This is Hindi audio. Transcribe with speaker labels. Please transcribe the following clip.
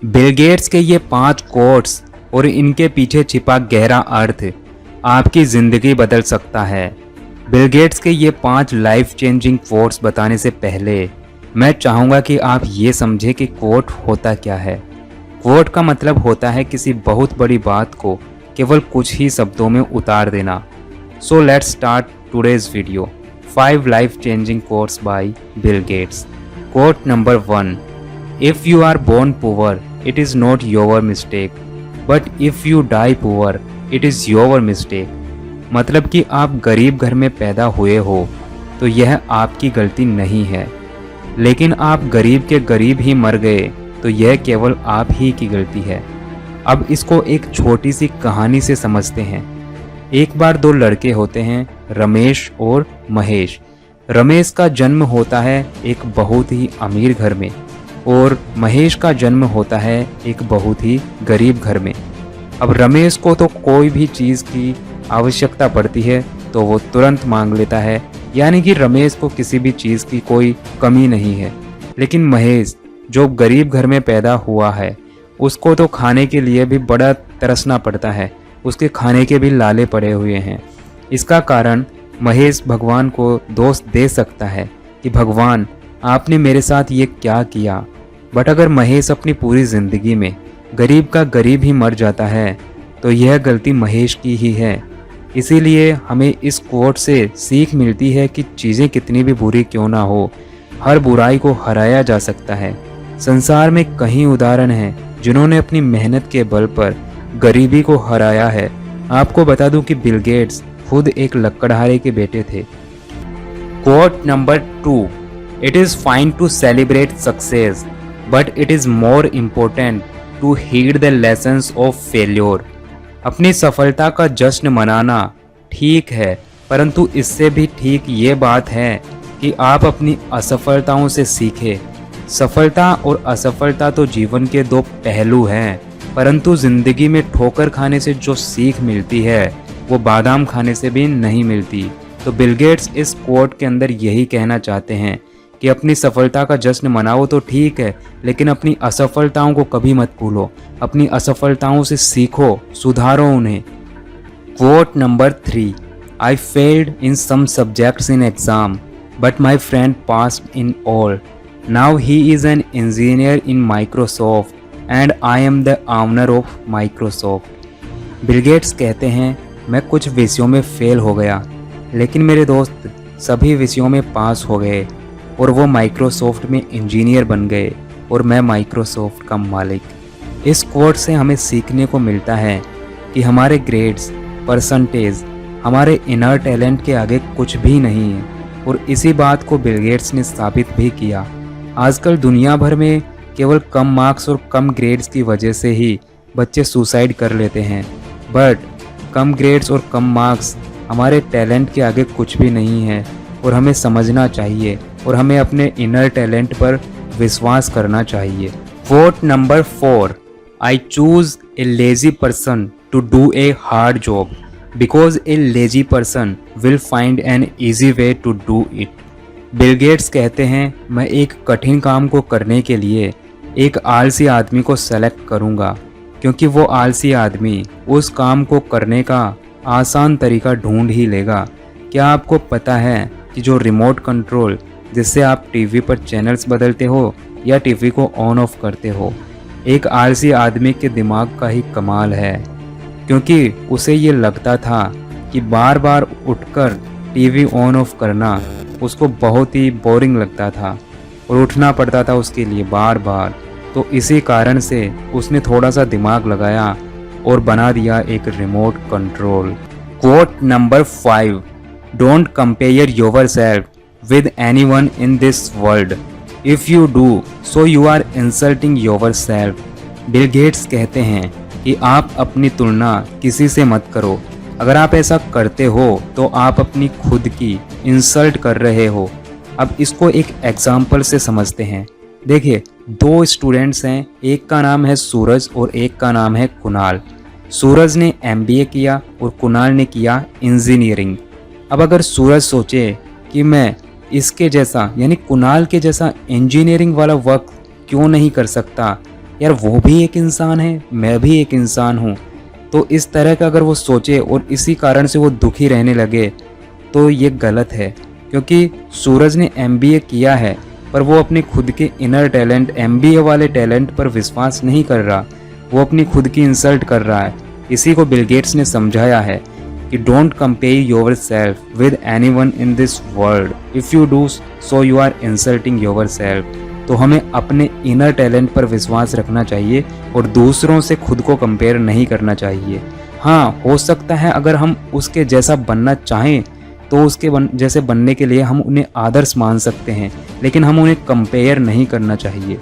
Speaker 1: बिल गेट्स के ये 5 कोट्स और इनके पीछे छिपा गहरा अर्थ आपकी ज़िंदगी बदल सकता है। बिल गेट्स के ये 5 लाइफ चेंजिंग कोट्स बताने से पहले मैं चाहूँगा कि आप ये समझें कि कोट होता क्या है। कोट का मतलब होता है किसी बहुत बड़ी बात को केवल कुछ ही शब्दों में उतार देना। So let's start today's video. 5 life changing quotes by Bill Gates. Quote number 1, if you are born poor it is not your mistake, but if you die poor it is your mistake. मतलब कि आप गरीब घर में पैदा हुए हो तो यह आपकी गलती नहीं है, लेकिन आप गरीब के गरीब ही मर गए तो यह केवल आप ही की गलती है। अब इसको एक छोटी सी कहानी से समझते हैं। एक बार 2 लड़के होते हैं, रमेश और महेश। रमेश का जन्म होता है एक बहुत ही अमीर घर में और महेश का जन्म होता है एक बहुत ही गरीब घर में। अब रमेश को तो कोई भी चीज़ की आवश्यकता पड़ती है तो वो तुरंत मांग लेता है, यानी कि रमेश को किसी भी चीज़ की कोई कमी नहीं है। लेकिन महेश जो गरीब घर में पैदा हुआ है उसको तो खाने के लिए भी बड़ा तरसना पड़ता है, उसके खाने के भी लाले पड़े हुए हैं। इसका कारण महेश भगवान को दोष दे सकता है कि भगवान आपने मेरे साथ ये क्या किया। बट अगर महेश अपनी पूरी ज़िंदगी में गरीब का गरीब ही मर जाता है तो यह गलती महेश की ही है। इसीलिए हमें इस कोट से सीख मिलती है कि चीज़ें कितनी भी बुरी क्यों ना हो, हर बुराई को हराया जा सकता है। संसार में कई उदाहरण हैं जिन्होंने अपनी मेहनत के बल पर गरीबी को हराया है। आपको बता दूं कि बिल गेट्स खुद एक लकड़हारे के बेटे थे। Quote number 2, it is fine to celebrate success but it is more important to heed the lessons of failure. अपनी सफलता का जश्न मनाना ठीक है, परंतु इससे भी ठीक ये बात है कि आप अपनी असफलताओं से सीखें। सफलता और असफलता तो जीवन के 2 पहलू हैं, परंतु ज़िंदगी में ठोकर खाने से जो सीख मिलती है वो बादाम खाने से भी नहीं मिलती। तो बिल गेट्स इस कोट के अंदर यही कहना चाहते हैं कि अपनी सफलता का जश्न मनाओ तो ठीक है, लेकिन अपनी असफलताओं को कभी मत भूलो। अपनी असफलताओं से सीखो, सुधारो उन्हें। Quote number 3, I failed in some subjects in exam but my friend passed in all. Now he is an engineer in Microsoft and I am the owner of Microsoft. Bill Gates कहते हैं मैं कुछ विषयों में फेल हो गया, लेकिन मेरे दोस्त सभी विषयों में पास हो गए और वो माइक्रोसॉफ्ट में इंजीनियर बन गए और मैं माइक्रोसॉफ्ट का मालिक। इस कोट से हमें सीखने को मिलता है कि हमारे ग्रेड्स, परसेंटेज हमारे इनर टैलेंट के आगे कुछ भी नहीं है, और इसी बात को बिल गेट्स ने साबित भी किया। आजकल दुनिया भर में केवल कम मार्क्स और कम ग्रेड्स की वजह से ही बच्चे सुसाइड कर लेते हैं, बट कम ग्रेड्स और कम मार्क्स हमारे टैलेंट के आगे कुछ भी नहीं है और हमें समझना चाहिए और हमें अपने इनर टैलेंट पर विश्वास करना चाहिए। Quote number 4, I choose a lazy person to do a hard job because a lazy person will find an easy way to do it. Bill Gates कहते हैं मैं एक कठिन काम को करने के लिए एक आलसी आदमी को सेलेक्ट करूंगा, क्योंकि वो आलसी आदमी उस काम को करने का आसान तरीका ढूंढ ही लेगा। क्या आपको पता है कि जो रिमोट कंट्रोल जिससे आप टीवी पर चैनल्स बदलते हो या टीवी को ऑन ऑफ करते हो, एक आलसी आदमी के दिमाग का ही कमाल है, क्योंकि उसे ये लगता था कि बार बार उठकर टीवी ऑन ऑफ करना उसको बहुत ही बोरिंग लगता था और उठना पड़ता था उसके लिए बार बार। तो इसी कारण से उसने थोड़ा सा दिमाग लगाया और बना दिया एक remote control. Quote number 5, don't compare yourself with anyone in this world. If you do, so you are insulting yourself. Bill Gates कहते हैं कि आप अपनी तुलना किसी से मत करो। अगर आप ऐसा करते हो तो आप अपनी खुद की इंसल्ट कर रहे हो। अब इसको एक एग्जाम्पल से समझते हैं। देखिए 2 स्टूडेंट्स हैं, एक का नाम है सूरज और एक का नाम है कुणाल। सूरज ने MBA किया और कुणाल ने किया इंजीनियरिंग। अब अगर सूरज सोचे कि मैं इसके जैसा यानी कुणाल के जैसा इंजीनियरिंग वाला वर्क क्यों नहीं कर सकता, यार वो भी एक इंसान है, मैं भी एक इंसान हूँ। तो इस तरह का अगर वो सोचे और इसी कारण से वो दुखी रहने लगे तो ये गलत है। क्योंकि सूरज ने MBA किया है पर वो अपने खुद के इनर टैलेंट, MBA वाले टैलेंट पर विश्वास नहीं कर रहा, वो अपनी खुद की इंसल्ट कर रहा है। इसी को बिल गेट्स ने समझाया है कि don't compare yourself with anyone in this world, if you do so you are insulting yourself. तो हमें अपने इनर टैलेंट पर विश्वास रखना चाहिए और दूसरों से खुद को कंपेयर नहीं करना चाहिए। हाँ, हो सकता है अगर हम उसके जैसा बनना चाहें तो उसके जैसे बनने के लिए हम उन्हें आदर्श मान सकते हैं, लेकिन हम उन्हें कंपेयर नहीं करना चाहिए।